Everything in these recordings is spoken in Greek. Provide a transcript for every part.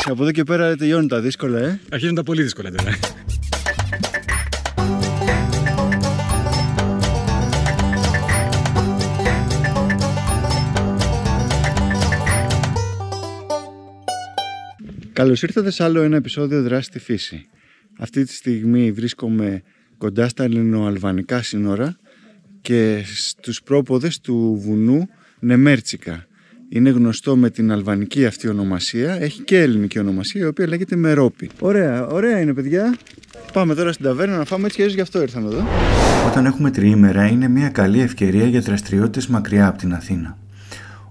εντάξει, από εδώ και πέρα τελειώνουν τα δύσκολα, Αρχίζουν τα πολύ δύσκολα τώρα. Καλώς ήρθατε σε άλλο ένα επεισόδιο Δράση στη Φύση. Αυτή τη στιγμή βρίσκομαι κοντά στα ελληνοαλβανικά σύνορα και στους πρόποδες του βουνού Νεμέρτσικα. Είναι γνωστό με την αλβανική αυτή ονομασία, έχει και ελληνική ονομασία η οποία λέγεται Μερόπι. Ωραία είναι παιδιά. Πάμε τώρα στην ταβέρνα να φάμε, έτσι και γι' αυτό ήρθαμε εδώ. Όταν έχουμε τριήμερα είναι μια καλή ευκαιρία για δραστηριότητες μακριά από την Αθήνα.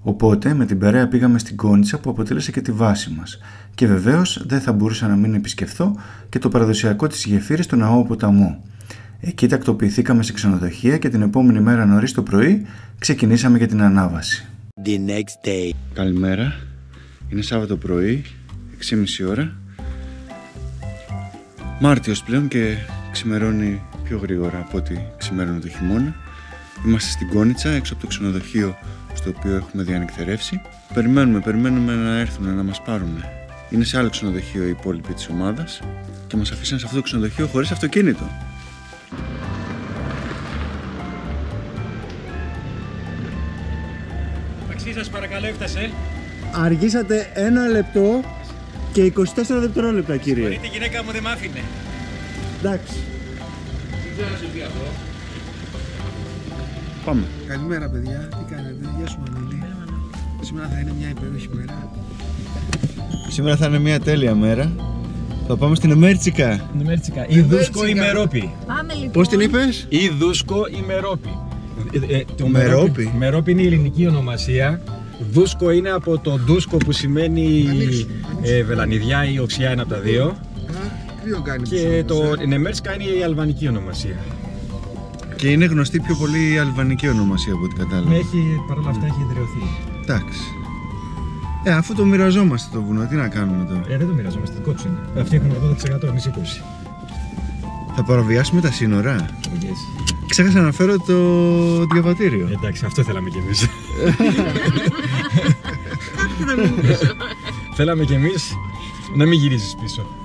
Οπότε με την παρέα πήγαμε στην Κόνιτσα που αποτέλεσε και τη βάση μας. Και βεβαίως δεν θα μπορούσα να μην επισκεφθώ και το παραδοσιακό της γεφύρης του Ναό Ποταμού. Εκεί τακτοποιηθήκαμε σε ξενοδοχεία και την επόμενη μέρα νωρίς το πρωί ξεκινήσαμε για την ανάβαση. The next day. Καλημέρα. Είναι Σάββατο πρωί, 6:30 ώρα. Μάρτιος πλέον και ξημερώνει πιο γρήγορα από ό,τι ξημερώνει το χειμώνα. Είμαστε στην Κόνιτσα, έξω από το ξενοδοχείο στο οποίο έχουμε διανυκτερεύσει. Περιμένουμε να έρθουν να μας πάρουν. Είναι σε άλλο ξενοδοχείο οι υπόλοιποι της ομάδας και μας αφήσαν σε αυτό το ξενοδοχείο χωρίς αυτοκίνητο. Ταξί σας παρακαλώ, έφτασε. Αργήσατε 1 λεπτό και 24 δευτερόλεπτα, κύριε. Συγχωρείτε, η γυναίκα μου δεν μ' άφηνε. Εντάξει. Δεν ξέρω να σου πει αυτό. Πάμε. Καλημέρα παιδιά, τι κάνετε, γεια σου Μανώλη. Σήμερα θα είναι μια υπέροχη μέρα. Σήμερα θα είναι μια τέλεια μέρα. Θα πάμε στην Νεμέρτσικα. Νεμέρτσικα, η Δούσκο η Μερόπι. Πάμε λοιπόν. Πώς την είπες? Η Δούσκο η Μερόπι. Το Μερόπι. Μερόπι είναι η ελληνική ονομασία. Δούσκο είναι από το ντούσκο που σημαίνει βελανιδιά ή οξιά, ένα από τα δύο. Κρύο κάνει. Και το Νεμέρτσικα είναι η αλβανική ονομασία. Και είναι γνωστή πιο πολύ η αλβανική ονομασία από ό,τι κατάλαβα. Έχει, παρόλα αυτά έχει ιδρυωθεί. Εντάξει. Αφού το μοιραζόμαστε το βουνό, τι να κάνουμε τώρα. Δεν το μοιραζόμαστε, δικό τους είναι. Αυτοί έχουν 80%, εμείς 20%. Θα παραβιάσουμε τα σύνορα. Yes. Ξέχασα να φέρω το διαβατήριο. Εντάξει, αυτό θέλαμε κι εμείς. Θέλαμε κι εμείς να μην γυρίζεις πίσω.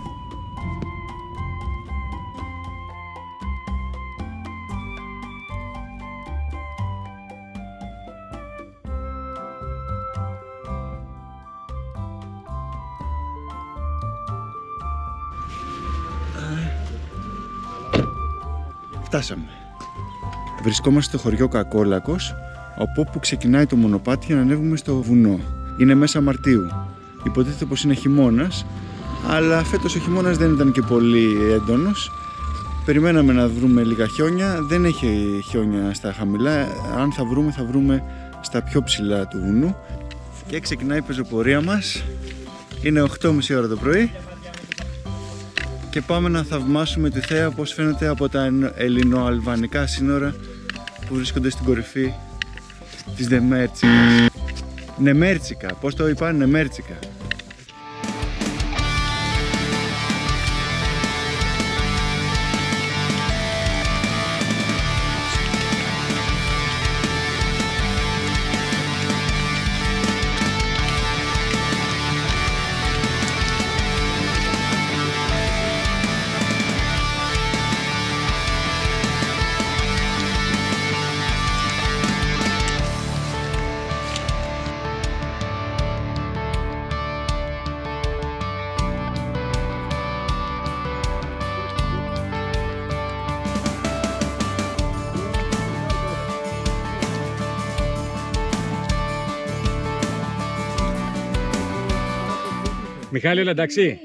Φτάσαμε. Βρισκόμαστε στο χωριό Κακόλακος, από όπου ξεκινάει το μονοπάτι για να ανέβουμε στο βουνό. Είναι μέσα Μαρτίου. Υποτίθεται πως είναι χειμώνας, αλλά φέτος ο χειμώνας δεν ήταν και πολύ έντονος. Περιμέναμε να βρούμε λίγα χιόνια, δεν έχει χιόνια στα χαμηλά. Αν θα βρούμε στα πιο ψηλά του βουνού. Και ξεκινάει η πεζοπορία μας. Είναι 8:30 ώρα το πρωί. Και πάμε να θαυμάσουμε τη θέα όπως φαίνεται από τα ελληνοαλβανικά σύνορα που βρίσκονται στην κορυφή της Νεμέρτσικας. Νεμέρτσικα, πώς το είπα, Νεμέρτσικα. Μιχάλη, όλα εντάξει.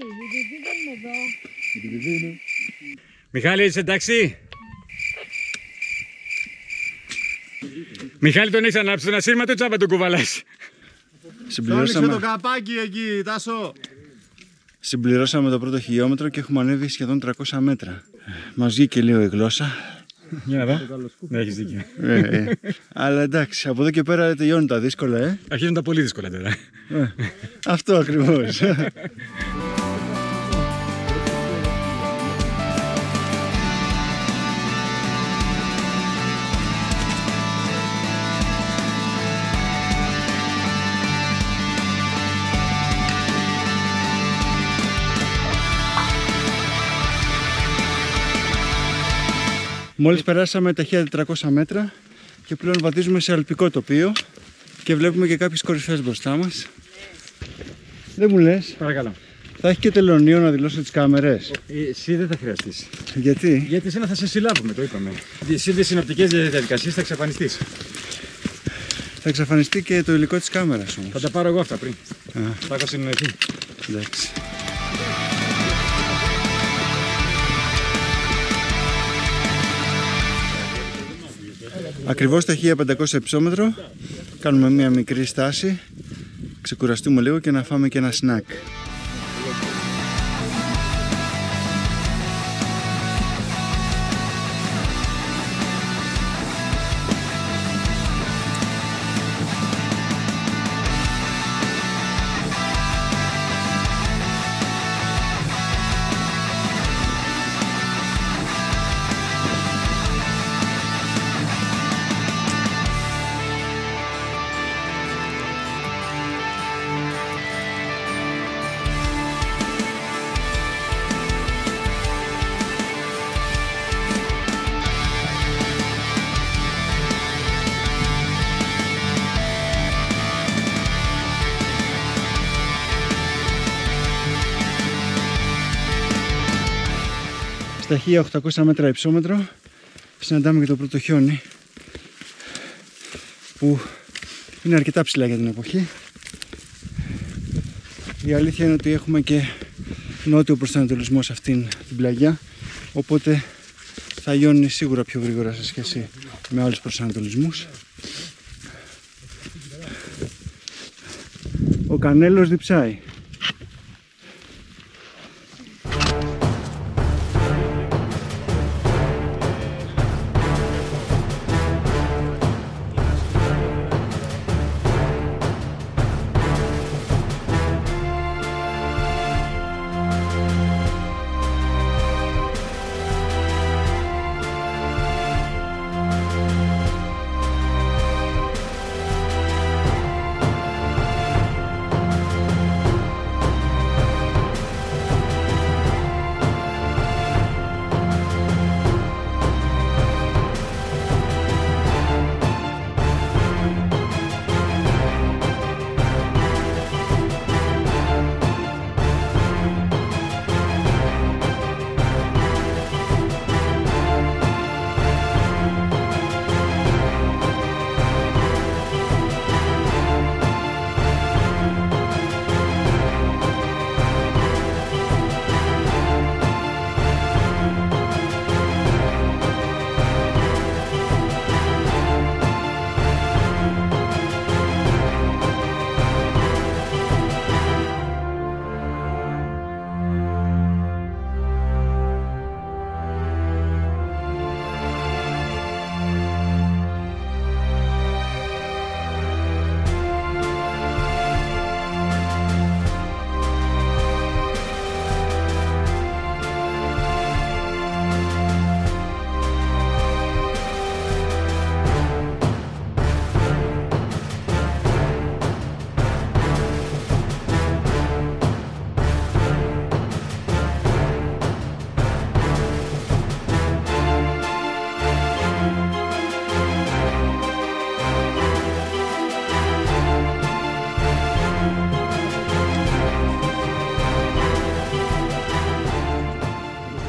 Μιχάλη, είσαι εντάξει. Μιχάλη, τον έχεις ανάψει τον ασύρματο, τσάπα τον κουβαλάς. Συμπληρώσαμε το καπάκι εκεί, Τάσο. Συμπληρώσαμε το πρώτο χιλιόμετρο και έχουμε ανέβει σχεδόν 300 μέτρα. Μας βγήκε λίγο η γλώσσα. Για να δω. Ναι, έχεις δίκιο. Αλλά εντάξει, από εδώ και πέρα τελειώνουν τα δύσκολα, Αρχίζουν τα πολύ δύσκολα τώρα. Αυτό ακριβώς. Μόλις περάσαμε τα 1400 μέτρα και πλέον βαδίζουμε σε αλπικό τοπίο και βλέπουμε και κάποιες κορυφές μπροστά μας. Δεν μου λες, Παρακαλώ. θα έχει και τελωνίο να δηλώσω τις κάμερες? Εσύ δεν θα χρειαστείς. Γιατί? Γιατί εσένα θα σε συλλάβουμε, το είπαμε. Εσύ τις συνοπτικές διαδικασίες θα εξαφανιστείς. Θα εξαφανιστεί και το υλικό της κάμερας όμως. Θα τα πάρω εγώ αυτά πριν. Α, Θα έχω συνεννοηθεί. εντάξει. Ακριβώς στα 1500 υψόμετρο κάνουμε μία μικρή στάση, ξεκουραστούμε λίγο και να φάμε και ένα σνακ. Στα 1800 μέτρα υψόμετρο συναντάμε και το πρώτο χιόνι που είναι αρκετά ψηλά για την εποχή. Η αλήθεια είναι ότι έχουμε και νότιο προσανατολισμό σε αυτήν την πλαγιά, οπότε θα λιώνει σίγουρα πιο γρήγορα σε σχέση με άλλους προσανατολισμούς. Ο Κανέλος διψάει.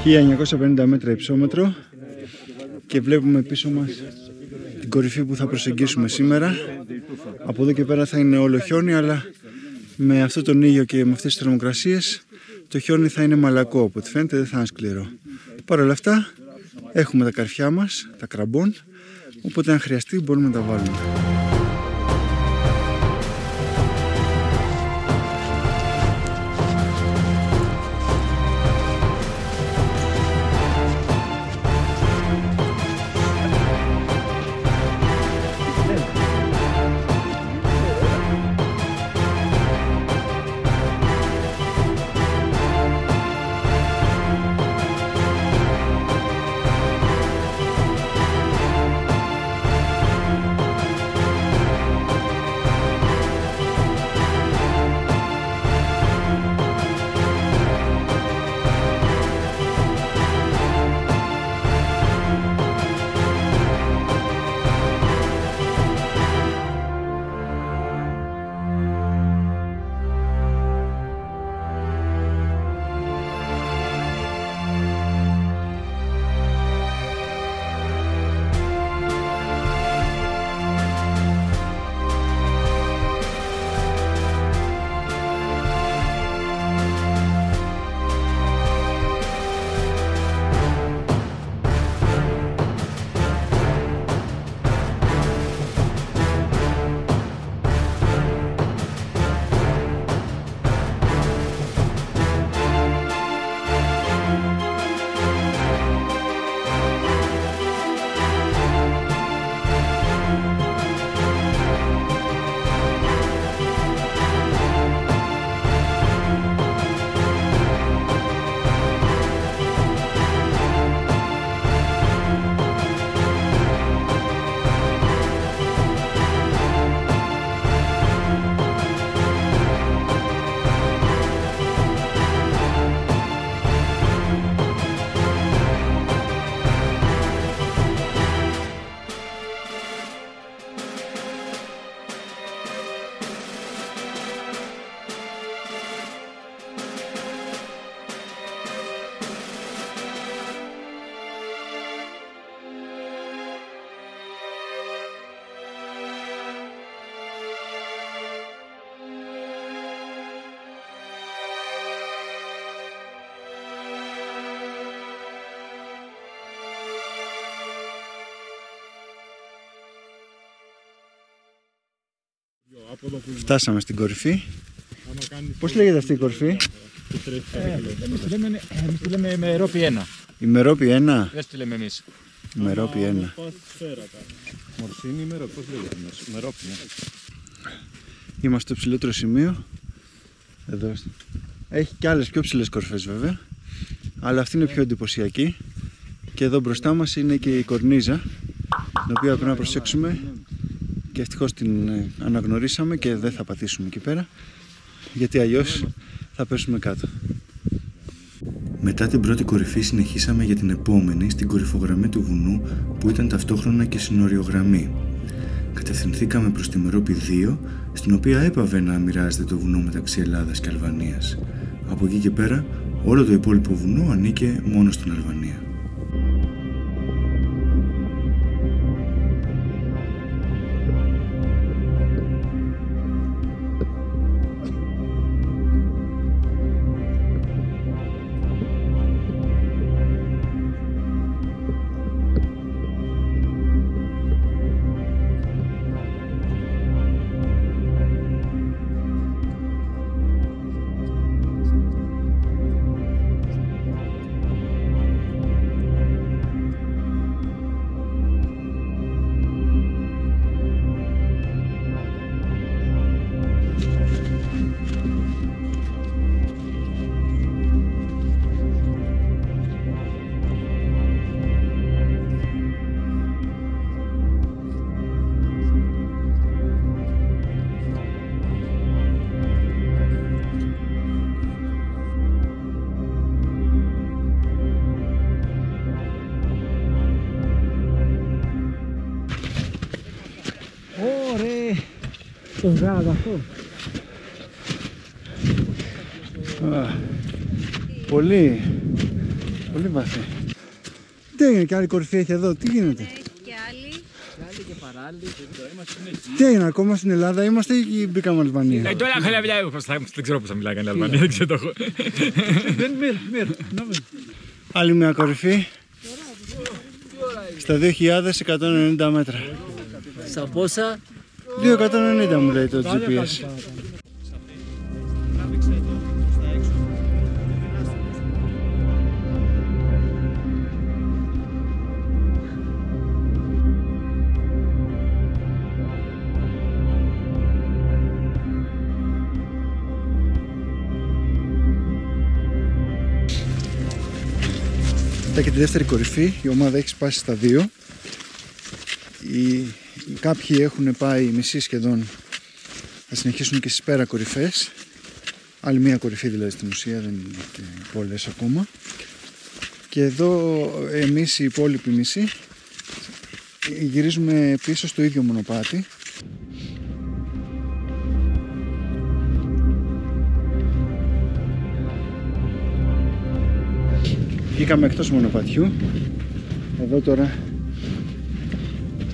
...1950 μέτρα υψόμετρο και βλέπουμε πίσω μας την κορυφή που θα προσεγγίσουμε σήμερα. Από εδώ και πέρα θα είναι όλο χιόνι, αλλά με αυτό τον ήλιο και με αυτές τις θερμοκρασίες το χιόνι θα είναι μαλακό, από ό,τι φαίνεται δεν θα είναι σκληρό. Παρ' όλα αυτά έχουμε τα καρφιά μας, τα κραμπών, οπότε αν χρειαστεί μπορούμε να τα βάλουμε. Φτάσαμε στην κορυφή. Πώς λέγεται αυτή η κορυφή? Εμείς τη λέμε Μερόπη 1. Η Μερόπη 1. Δεν τη λέμε εμείς. Μερόπη 1. Μορφήνη Μερόπη, πώς λέγεται Μερόπη. Είμαστε στο ψηλότερο σημείο. Εδώ. Έχει και άλλες πιο ψηλές κορυφές βέβαια, αλλά αυτή είναι πιο εντυπωσιακή. Και εδώ μπροστά μας είναι και η κορνίζα, την οποία πρέπει να προσέξουμε και ευτυχώς την αναγνωρίσαμε και δεν θα πατήσουμε εκεί πέρα, γιατί αλλιώς θα πέσουμε κάτω. Μετά την πρώτη κορυφή συνεχίσαμε για την επόμενη στην κορυφογραμμή του βουνού, που ήταν ταυτόχρονα και συνοριογραμμή. Κατευθυνθήκαμε προς τη Μερόπη 2, στην οποία έπαβε να μοιράζεται το βουνό μεταξύ Ελλάδας και Αλβανίας. Από εκεί και πέρα όλο το υπόλοιπο βουνό ανήκε μόνο στην Αλβανία. Το βγάλα αυτό. Πολύ βαθύ. Τι έγινε, και άλλη κορυφή έχει εδώ, τι γίνεται? Έχει και άλλη. Και παράλληλη, Τι έγινε, ακόμα στην Ελλάδα είμαστε ή μπήκαμε Αλβανία? τώρα χαλαβιά, δεν ξέρω πώς θα μιλάει κανένα Αλβανία, δεν ξέρω το έχω. Άλλη μια κορυφή στα 2.190 μέτρα. Στα πόσα? 2.190 μου λέει το GPS. Μετά και τη δεύτερη κορυφή η ομάδα έχει σπάσει στα 2. Κάποιοι έχουν πάει μισή σχεδόν, θα συνεχίσουν και στις πέρα κορυφές. Άλλη μία κορυφή δηλαδή στην ουσία, δεν είναι και πολλές ακόμα. Και εδώ εμείς οι υπόλοιποι μισοί γυρίζουμε πίσω στο ίδιο μονοπάτι. Βγήκαμε εκτός μονοπατιού. Εδώ τώρα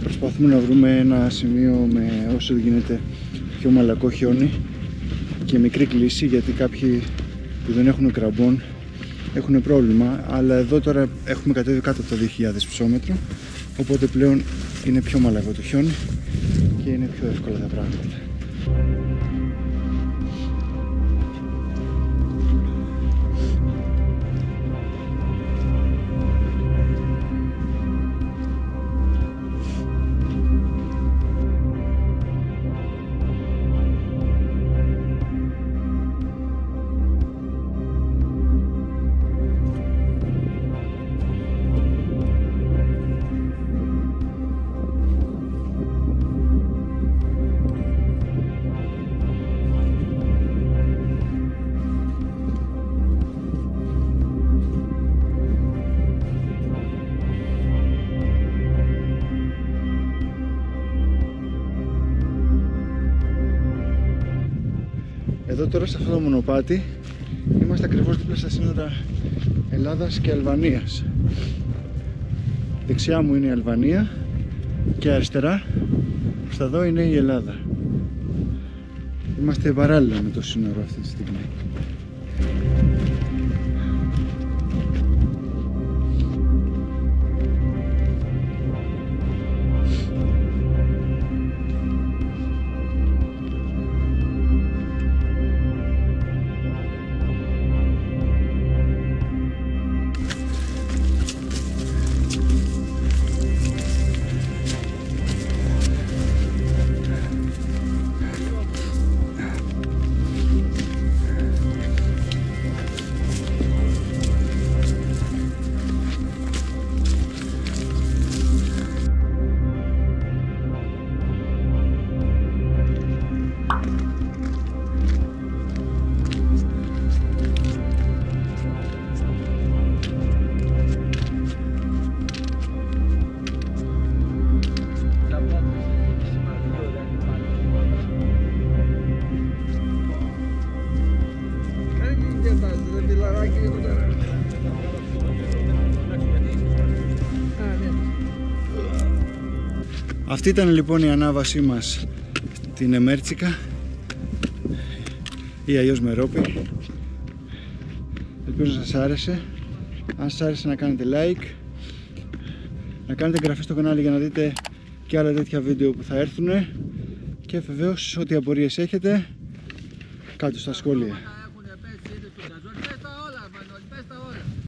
προσπαθούμε να βρούμε ένα σημείο με όσο γίνεται πιο μαλακό χιόνι και μικρή κλίση, γιατί κάποιοι που δεν έχουν κραμπών έχουν πρόβλημα, αλλά εδώ τώρα έχουμε κατέβει κάτω από τα 2.000 ψώμετρο, οπότε πλέον είναι πιο μαλακό το χιόνι και είναι πιο εύκολα τα πράγματα. Εδώ τώρα σε αυτό το μονοπάτι είμαστε ακριβώς δίπλα στα σύνορα Ελλάδας και Αλβανίας. Δεξιά μου είναι η Αλβανία και αριστερά στα εδώ είναι η Ελλάδα. Είμαστε παράλληλα με το σύνορο αυτή τη στιγμή. Αυτή ήταν λοιπόν η ανάβασή μας στην Νεμέρτσικα ή αλλιώς Μερόπη. Ελπίζω να σας άρεσε. Αν σας άρεσε να κάνετε like, να κάνετε εγγραφή στο κανάλι για να δείτε και άλλα τέτοια βίντεο που θα έρθουν, και βεβαίως ό,τι απορίες έχετε κάτω στα σχόλια.